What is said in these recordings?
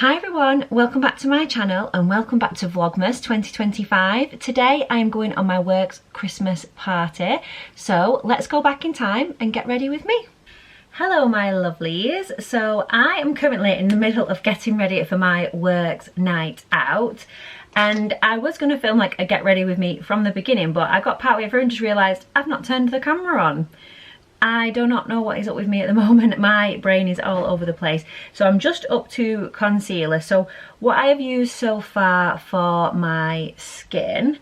Hi everyone, welcome back to my channel and welcome back to Vlogmas 2025. Today I am going on my work's Christmas party, so let's go back in time and get ready with me. Hello my lovelies, so I am currently in the middle of getting ready for my work's night out, and I was going to film like a get ready with me from the beginning, but I got partway through and just realised I've not turned the camera on. I do not know what is up with me at the moment. My brain is all over the place. So I'm just up to concealer. So what I have used so far for my skin,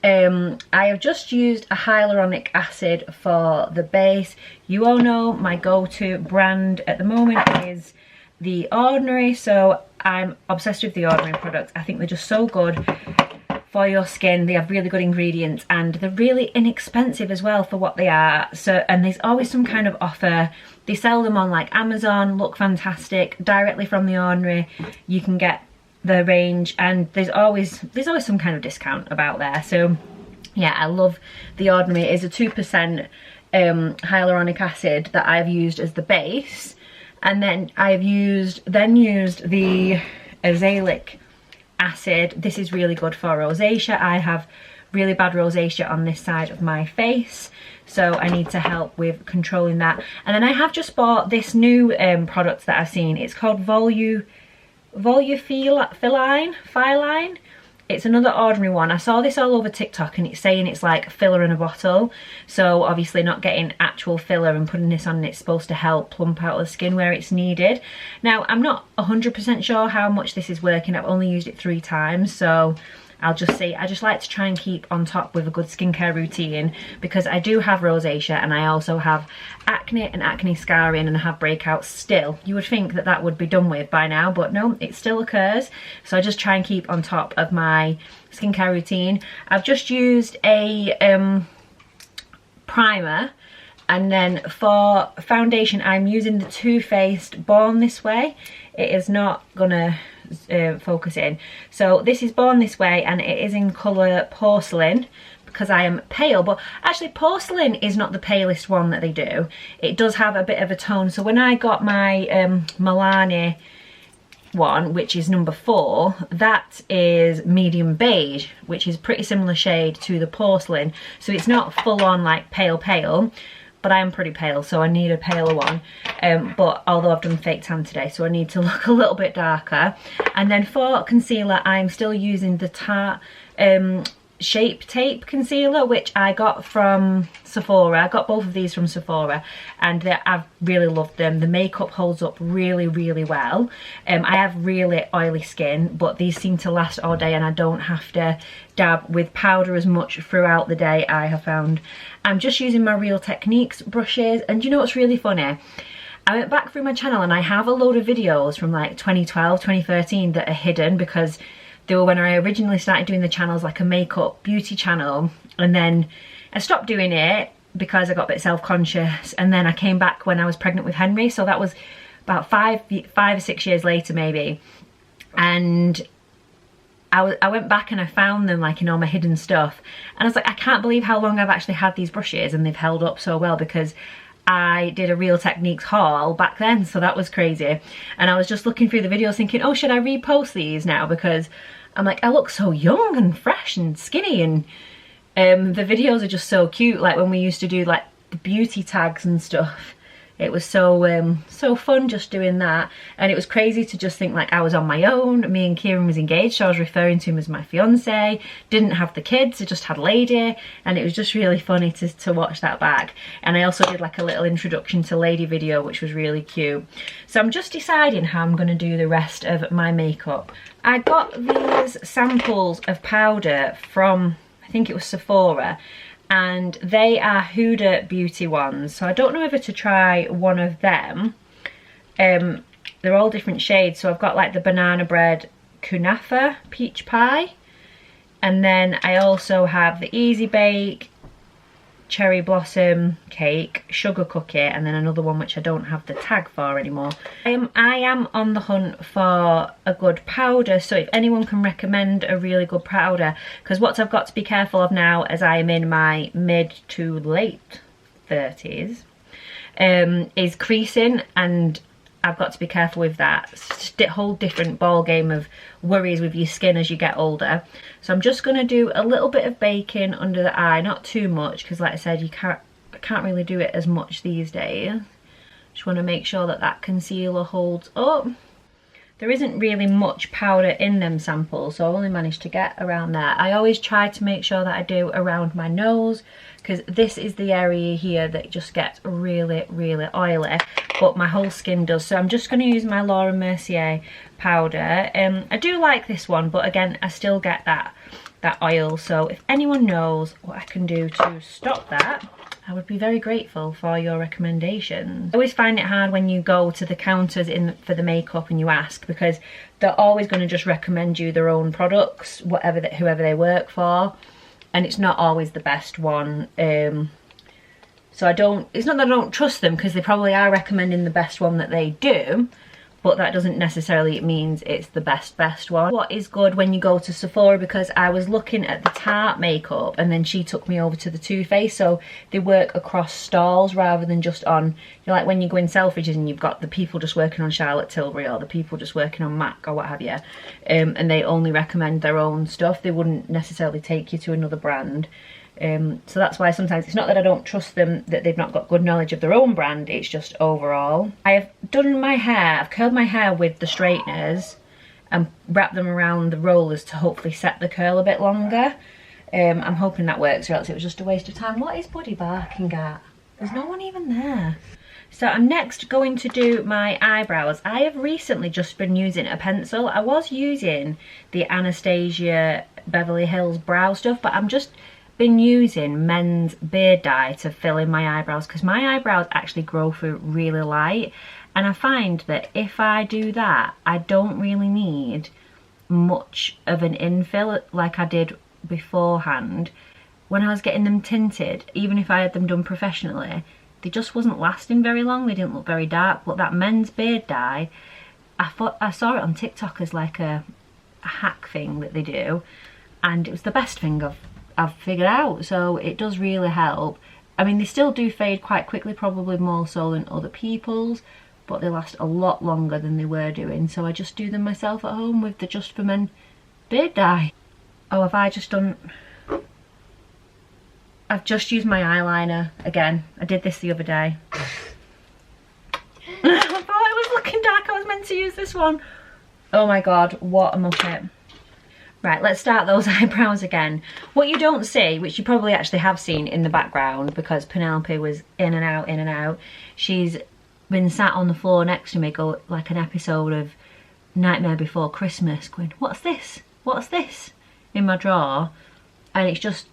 I have just used a hyaluronic acid for the base. You all know my go-to brand at the moment is The Ordinary. So I'm obsessed with The Ordinary products. I think they're just so good for your skin. They have really good ingredients and they're really inexpensive as well for what they are. So, and there's always some kind of offer. They sell them on like Amazon, look fantastic, directly from The Ordinary. You can get the range and there's always some kind of discount about there. So yeah, I love The Ordinary. It is a 2% hyaluronic acid that I've used as the base, and then I've used the azelaic acid. This is really good for rosacea. I have really bad rosacea on this side of my face, so I need to help with controlling that. And then I have just bought this new product that I've seen. It's called Volufiline. It's another Ordinary one. I saw this all over TikTok and it's saying it's like filler in a bottle. So obviously not getting actual filler and putting this on, it's supposed to help plump out the skin where it's needed. Now I'm not 100% sure how much this is working. I've only used it 3 times, so I'll just see. I just like to try and keep on top with a good skincare routine because I do have rosacea and I also have acne and acne scarring and I have breakouts still. You would think that that would be done with by now, but no, it still occurs. So I just try and keep on top of my skincare routine. I've just used a primer, and then for foundation I'm using the Too Faced Born This Way. It is not gonna focus in. So this is Born This Way and it is in colour Porcelain because I am pale, but actually Porcelain is not the palest one that they do. It does have a bit of a tone. So when I got my Milani one, which is number 4, that is medium beige, which is pretty similar shade to the Porcelain. So it's not full on like pale, but I am pretty pale, so I need a paler one. But although I've done fake tan today, so I need to look a little bit darker. And then for concealer, I'm still using the Tarte Shape Tape concealer, which I got from Sephora. I got both of these from Sephora and I've really loved them. The makeup holds up really well. I have really oily skin, but these seem to last all day and I don't have to dab with powder as much throughout the day, I have found. I'm just using my Real Techniques brushes, and you know what's really funny? I went back through my channel and I have a load of videos from like 2012, 2013 that are hidden because they were when I originally started doing the channels like a makeup beauty channel, and then I stopped doing it because I got a bit self-conscious, and then I came back when I was pregnant with Henry, so that was about 5 or 6 years later maybe, and I went back and I found them like in all my hidden stuff, and I was like, I can't believe how long I've actually had these brushes and they've held up so well because I did a Real Techniques haul back then, so that was crazy. And I was just looking through the videos thinking, oh, should I repost these now? Because I'm like, I look so young and fresh and skinny, and the videos are just so cute. Like when we used to do like the beauty tags and stuff, it was so so fun just doing that. And it was crazy to just think like I was on my own. Me and Kieran was engaged, so I was referring to him as my fiance. Didn't have the kids, I just had Lady, and it was just really funny to watch that back. And I also did like a little introduction to Lady video, which was really cute. So I'm just deciding how I'm going to do the rest of my makeup. I got these samples of powder from, I think it was Sephora, and they are Huda Beauty ones, so I don't know whether to try one of them. They're all different shades, so I've got like the banana bread kunafa peach pie, and then I also have the easy bake cherry blossom cake, sugar cookie, and then another one which I don't have the tag for anymore. I am on the hunt for a good powder, so if anyone can recommend a really good powder, because what I've got to be careful of now as I am in my mid to late 30s is creasing, and I've got to be careful with that. It's a whole different ball game of worries with your skin as you get older. So I'm just going to do a little bit of baking under the eye, not too much, because like I said, I can't really do it as much these days. Just want to make sure that that concealer holds up. There isn't really much powder in them samples, so I only managed to get around there. I always try to make sure that I do around my nose, because this is the area here that just gets really, really oily, but my whole skin does. So I'm just going to use my Laura Mercier powder. I do like this one, but again, I still get that oil. So if anyone knows what I can do to stop that, I would be very grateful for your recommendations. I always find it hard when you go to the counters for the makeup and you ask, because they're always going to just recommend you their own products, whoever they work for, and it's not always the best one. So it's not that I don't trust them, because they probably are recommending the best one that they do, but that doesn't necessarily mean it's the best one. What is good when you go to Sephora, because I was looking at the Tarte makeup and then she took me over to the Too Faced, so they work across stalls rather than just on, you know, like when you go in Selfridges and you've got the people just working on Charlotte Tilbury or the people just working on MAC or what have you, and they only recommend their own stuff. They wouldn't necessarily take you to another brand. So that's why sometimes it's not that I don't trust them, that they've not got good knowledge of their own brand, it's just overall. I have done my hair, I've curled my hair with the straighteners and wrapped them around the rollers to hopefully set the curl a bit longer. I'm hoping that works, or else it was just a waste of time. What is Buddy barking at? There's no one even there. So I'm next going to do my eyebrows. I have recently just been using a pencil. I was using the Anastasia Beverly Hills brow stuff, but I'm just been using men's beard dye to fill in my eyebrows, because my eyebrows actually grow through really light, and I find that if I do that, I don't really need much of an infill like I did beforehand. When I was getting them tinted, even if I had them done professionally, they just wasn't lasting very long. They didn't look very dark. But that men's beard dye, I saw it on TikTok as like a hack thing that they do, and it was the best thing I've figured out. So it does really help. I mean, they still do fade quite quickly, probably more so than other people's, but they last a lot longer than they were doing. So I just do them myself at home with the Just For Men beard dye. Oh, I've just used my eyeliner again. I did this the other day. I thought it was looking dark. I was meant to use this one. Oh my god, what a muppet. Right, let's start those eyebrows again. What you don't see, which you probably actually have seen in the background, because Penelope was in and out, she's been sat on the floor next to me, go like an episode of Nightmare Before Christmas, going, what's this? What's this? In my drawer. And it's just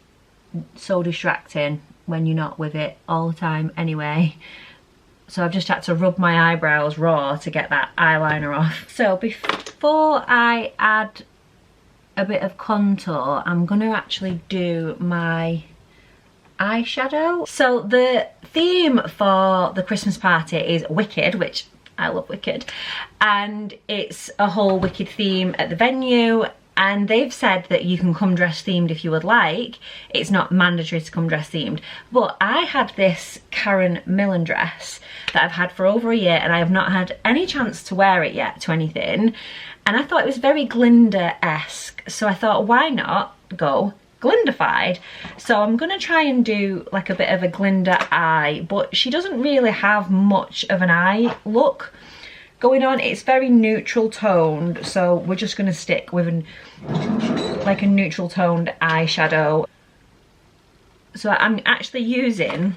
so distracting when you're not with it all the time anyway. So I've just had to rub my eyebrows raw to get that eyeliner off. So before I add a bit of contour, I'm going to actually do my eyeshadow. So the theme for the Christmas party is Wicked, which I love Wicked, and it's a whole Wicked theme at the venue, and they've said that you can come dress themed if you would like. It's not mandatory to come dress themed, but I had this Karen Millen dress that I've had for over a year and I have not had any chance to wear it yet to anything, and I thought it was very Glinda-esque, so I thought, why not go Glindified? So I'm gonna try and do like a bit of a Glinda eye, but she doesn't really have much of an eye look going on. It's very neutral toned, so we're just gonna stick with like a neutral toned eyeshadow. So I'm actually using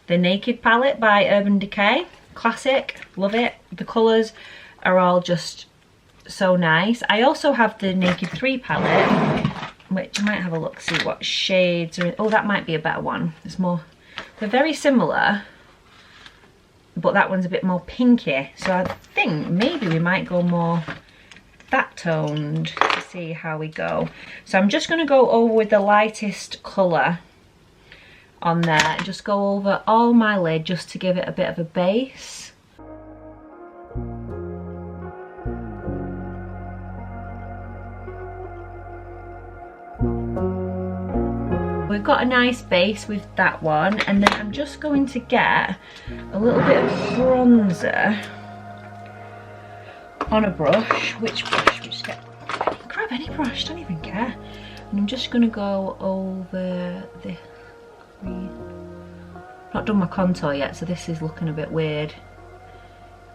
the Naked palette by Urban Decay. Classic, love it. The colours are all just so nice. I also have the Naked 3 palette, which I might have a look, see what shades are in. Oh, that might be a better one. It's more, they're very similar, but that one's a bit more pinky. So I think maybe we might go more that toned to see how we go. So I'm just gonna go over with the lightest colour on there and just go over all my lid just to give it a bit of a base. We've got a nice base with that one, and then I'm just going to get a little bit of bronzer on a brush. Which brush? We just grab any brush, don't even care. And I'm just gonna go over the not done my contour yet, so this is looking a bit weird.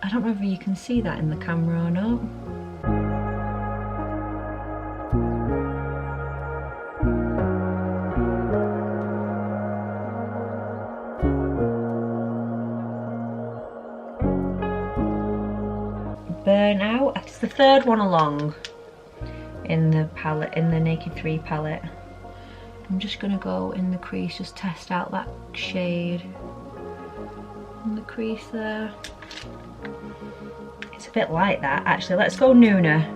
I don't know if you can see that in the camera or not. Burnout. It's the third one along in the palette, in the Naked 3 palette. I'm just gonna go in the crease, just test out that shade in the crease there. It's a bit light, that actually. Let's go Nuna.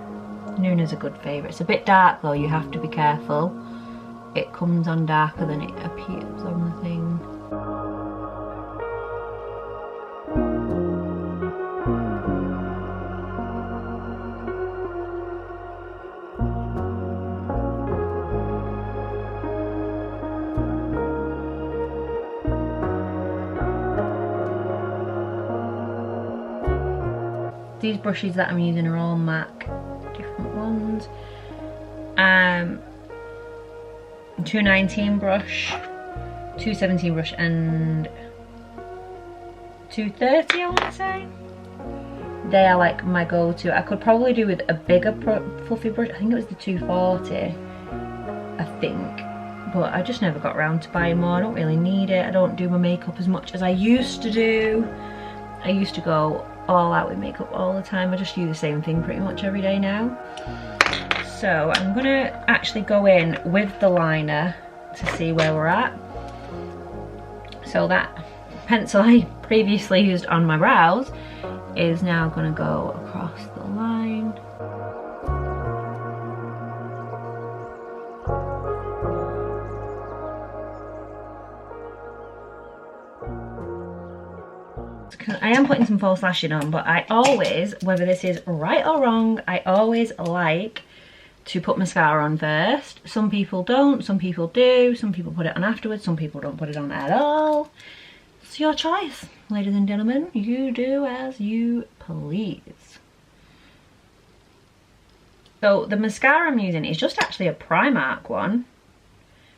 Nuna's a good favourite. It's a bit dark though, you have to be careful. It comes on darker than it appears on the thing. These brushes that I'm using are all MAC, different ones. 219 brush, 217 brush, and 230 I want to say. They are like my go-to. I could probably do with a bigger fluffy brush. I think it was the 240, I think. But I just never got around to buying more. I don't really need it. I don't do my makeup as much as I used to do. I used to go all out with makeup all the time. I just use the same thing pretty much every day now. So I'm gonna actually go in with the liner to see where we're at. So that pencil I previously used on my brows is now gonna go across the line. I am putting some false lashing on, but I always, whether this is right or wrong, I always like to put mascara on first. Some people don't, some people do, some people put it on afterwards, some people don't put it on at all. It's your choice, ladies and gentlemen. You do as you please. So the mascara I'm using is just actually a Primark one.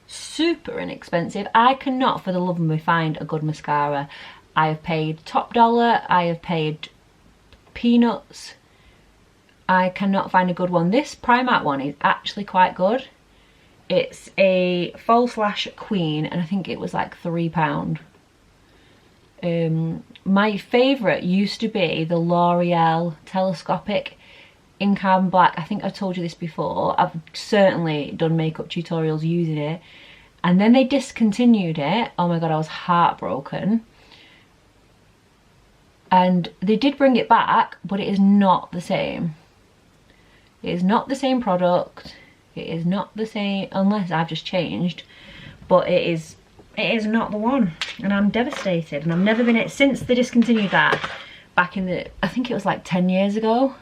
Super inexpensive. I cannot for the love of me find a good mascara. I have paid top dollar, I have paid peanuts. I cannot find a good one. This Primark one is actually quite good. It's a false lash queen and I think it was like £3. My favourite used to be the L'Oreal telescopic in carbon black. I think I've told you this before. I've certainly done makeup tutorials using it. And then they discontinued it. Oh my god, I was heartbroken. And they did bring it back, but it is not the same. It is not the same product. It is not the same, unless I've just changed. But it is not the one. And I'm devastated. And I've never been, since they discontinued that, back in the, I think it was like 10 years ago.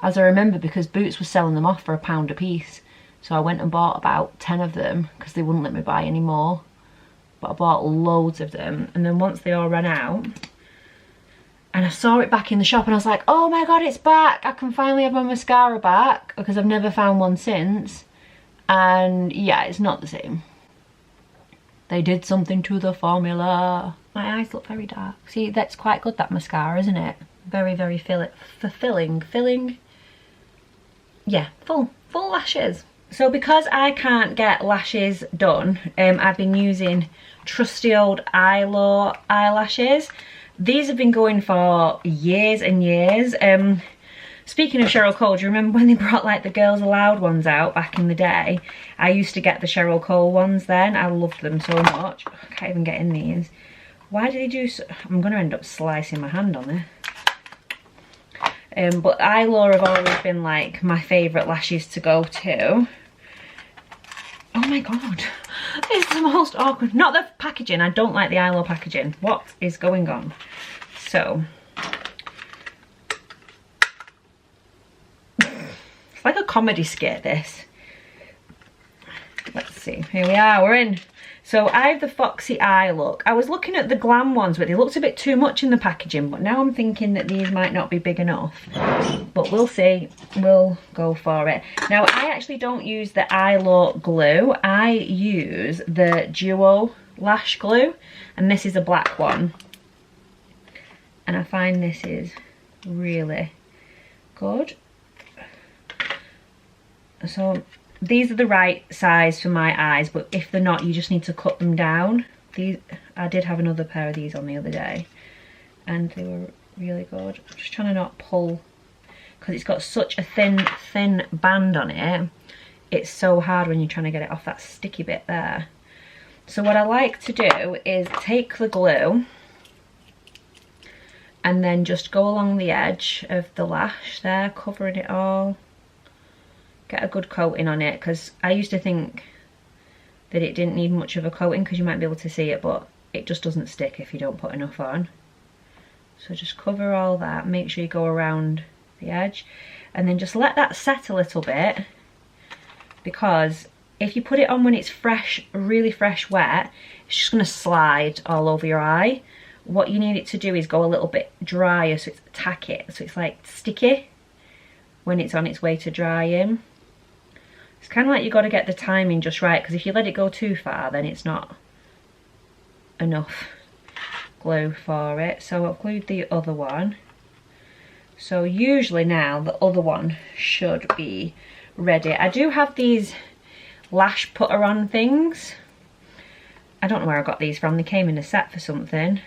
As I remember, because Boots was selling them off for £1 a piece. So I went and bought about 10 of them, because they wouldn't let me buy any more. But I bought loads of them. And then once they all ran out, and I saw it back in the shop and I was like, oh my god, it's back. I can finally have my mascara back, because I've never found one since. And yeah, it's not the same. They did something to the formula. My eyes look very dark. See, that's quite good, that mascara, isn't it? Very, very fulfilling. Filling? Yeah, full lashes. So because I can't get lashes done, I've been using trusty old Eyelaw eyelashes. These have been going for years and years. Speaking of Cheryl Cole, do you remember when they brought like the Girls Aloud ones out back in the day? I used to get the Cheryl Cole ones then. I loved them so much. I can't even get in these. Why did they do so? I'm going to end up slicing my hand on it. But Eyelaw have always been like my favourite lashes to go to. Oh my god. It's the most awkward. Not the packaging. I don't like the Eyelaw packaging. What is going on? So. It's like a comedy skit, this. Let's see. Here we are. We're in. So I have the Foxy Eye look. I was looking at the Glam ones, but they looked a bit too much in the packaging, but now I'm thinking that these might not be big enough. But we'll see, we'll go for it. Now I actually don't use the eye lock glue. I use the Duo lash glue, and this is a black one. And I find this is really good. So these are the right size for my eyes, but if they're not, you just need to cut them down. These, I did have another pair of these on the other day, and they were really good. I'm just trying to not pull, because it's got such a thin band on it. It's so hard when you're trying to get it off that sticky bit there. So what I like to do is take the glue and then just go along the edge of the lash there, covering it all. Get a good coating on it, because I used to think that it didn't need much of a coating because you might be able to see it, but it just doesn't stick if you don't put enough on. So just cover all that, make sure you go around the edge, and then just let that set a little bit, because if you put it on when it's fresh, really fresh wet, it's just going to slide all over your eye. What you need it to do is go a little bit drier, so it's tack it, so it's like sticky when it's on its way to drying. It's kind of like you've got to get the timing just right, because if you let it go too far, then it's not enough glue for it. So I've glued the other one. So usually now the other one should be ready. I do have these lash putter on things. I don't know where I got these from. They came in a set for something.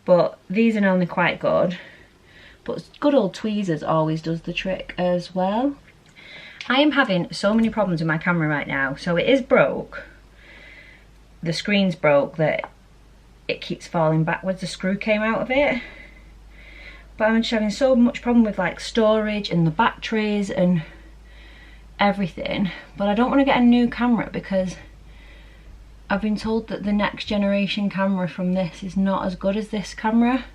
But these are normally quite good. But good old tweezers always does the trick as well. I am having so many problems with my camera right now. So it is broke. The screen's broke that it keeps falling backwards. The screw came out of it. But I'm just having so much problem with like storage and the batteries and everything. But I don't want to get a new camera because I've been told that the next generation camera from this is not as good as this camera.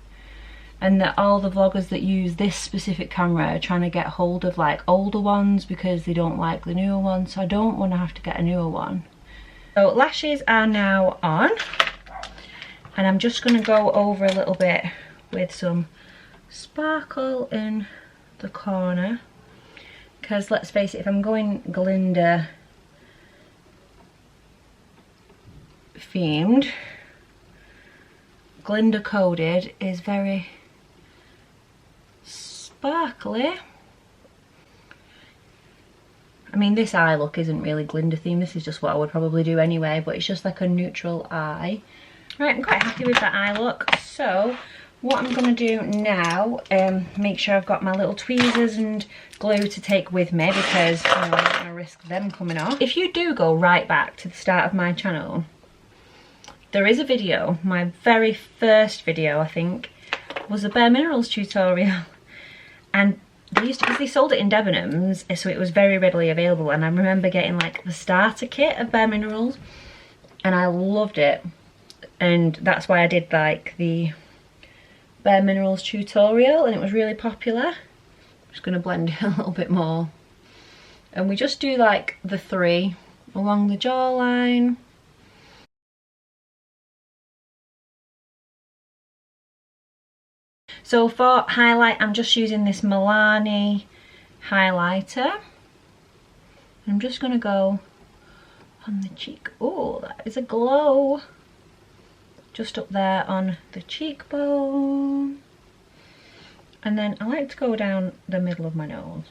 And that all the vloggers that use this specific camera are trying to get hold of like older ones because they don't like the newer ones. So I don't want to have to get a newer one. So lashes are now on. And I'm just going to go over a little bit with some sparkle in the corner. Because let's face it, if I'm going Glinda themed, Glinda coded is very sparkly. I mean, this eye look isn't really Glinda themed, this is just what I would probably do anyway, but it's just like a neutral eye. Right, I'm quite happy with that eye look. So what I'm going to do now, make sure I've got my little tweezers and glue to take with me, because you know, I'm not going to risk them coming off. If you do go right back to the start of my channel, there is a video, my very first video I think, was a Bare Minerals tutorial. And they used to, because they sold it in Debenhams, so it was very readily available, and I remember getting like the starter kit of Bare Minerals and I loved it, and that's why I did like the Bare Minerals tutorial, and it was really popular. I'm just going to blend it a little bit more, and we just do like the 3 along the jawline. So for highlight, I'm just using this Milani highlighter. I'm just going to go on the cheek. Oh, that is a glow. Just up there on the cheekbone. And then I like to go down the middle of my nose.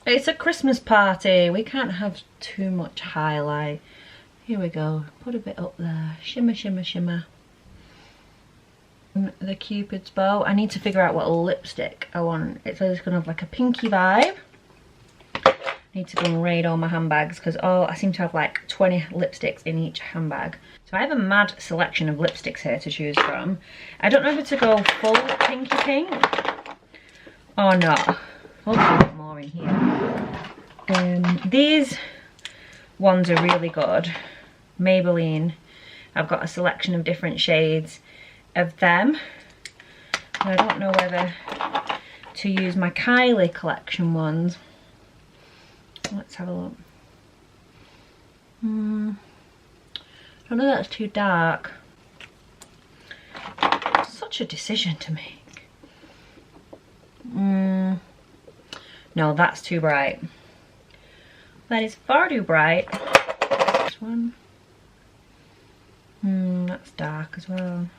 It's a Christmas party. We can't have too much highlight. Here we go. Put a bit up there. Shimmer, shimmer, shimmer. The Cupid's bow. I need to figure out what lipstick I want. It's going to have like a pinky vibe. I need to go and raid all my handbags, because I seem to have like 20 lipsticks in each handbag. So I have a mad selection of lipsticks here to choose from. I don't know whether to go full pinky pink or not. Hopefully a bit more in here. These ones are really good. Maybelline. I've got a selection of different shades of them. And I don't know whether to use my Kylie collection ones. Let's have a look. I know that's too dark. Such a decision to make. No, that's too bright. That is far too bright. This one. That's dark as well.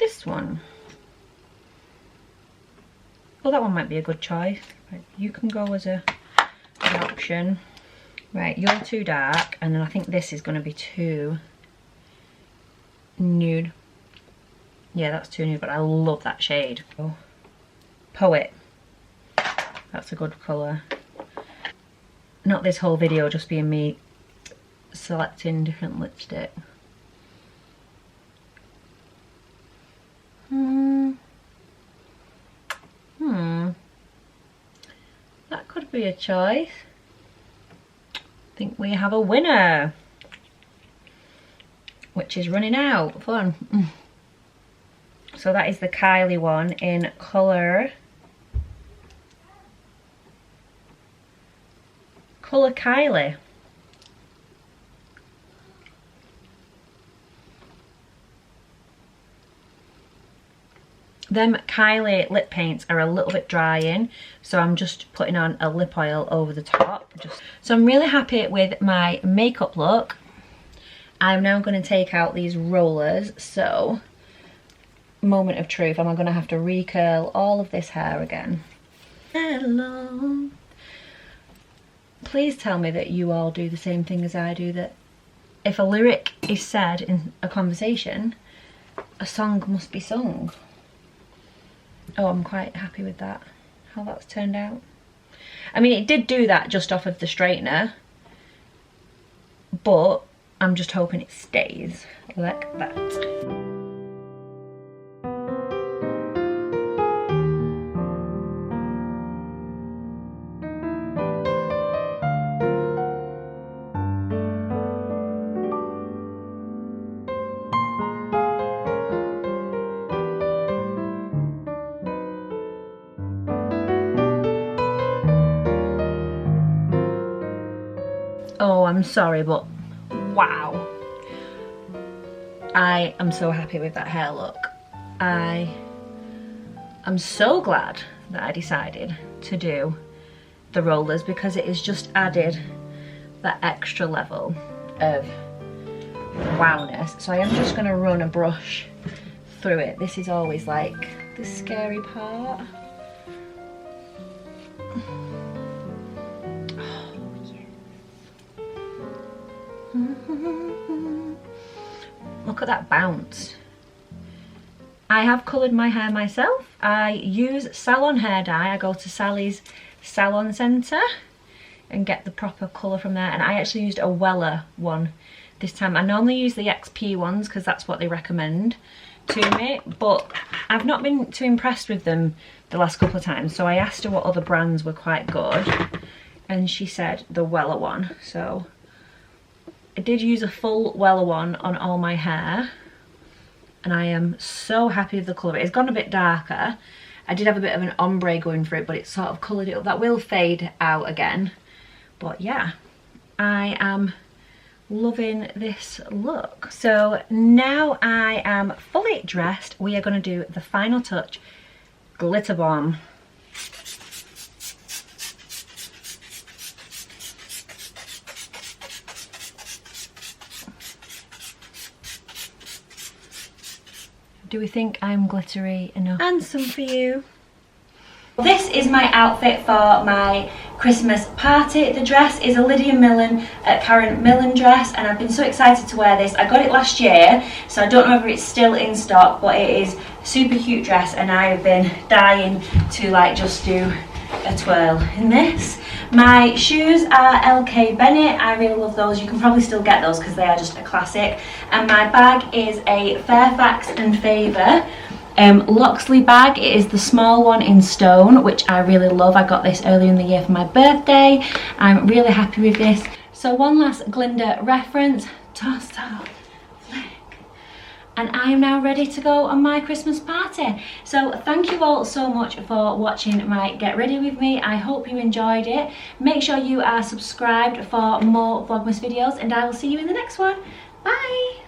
This one. Well, that one might be a good choice. Right, you can go as an option. Right, you're too dark, and then I think this is going to be too nude. Yeah, that's too nude, but I love that shade. Oh. Poet. That's a good colour. Not this whole video just being me selecting different lipstick. That could be a choice. I think we have a winner, which is running out. Fun. So that is the Kylie one in colour Kylie. Them Kylie lip paints are a little bit drying, so I'm just putting on a lip oil over the top. So I'm really happy with my makeup look. I'm now going to take out these rollers, so moment of truth, am I going to have to recurl all of this hair again? Hello. Please tell me that you all do the same thing as I do, that if a lyric is said in a conversation, a song must be sung. Oh, I'm quite happy with that, how that's turned out. I mean, it did do that just off of the straightener, but I'm just hoping it stays like that. Oh, I'm sorry, but wow. I am so happy with that hair look. I am so glad that I decided to do the rollers, because it has just added that extra level of wowness. So I am just going to run a brush through it. This is always like the scary part. Look at that bounce. I have coloured my hair myself. I use Salon hair dye. I go to Sally's Salon Centre and get the proper colour from there. And I actually used a Weller one this time. I normally use the XP ones because that's what they recommend to me, but I've not been too impressed with them the last couple of times. So I asked her what other brands were quite good, and she said the Weller one. So I did use a full Weller one on all my hair, and I am so happy with the colour. It's gone a bit darker. I did have a bit of an ombre going for it, but it sort of coloured it up. That will fade out again. But yeah, I am loving this look. So now I am fully dressed. We are going to do the final touch, glitter bomb. Do we think I'm glittery enough? And some for you. This is my outfit for my Christmas party. The dress is a Lydia Millen Karen Millen dress, and I've been so excited to wear this. I got it last year, so I don't know whether it's still in stock, but it is a super cute dress, and I have been dying to like just do a twirl in this. My shoes are LK Bennett. I really love those. You can probably still get those because they are just a classic. And my bag is a Fairfax and Favour Loxley bag. It is the small one in stone, which I really love. I got this earlier in the year for my birthday. I'm really happy with this. So one last Glinda reference. Toss, toss, flick. And I am now ready to go on my Christmas party. So thank you all so much for watching my Get Ready With Me. I hope you enjoyed it. Make sure you are subscribed for more Vlogmas videos, and I will see you in the next one. Bye.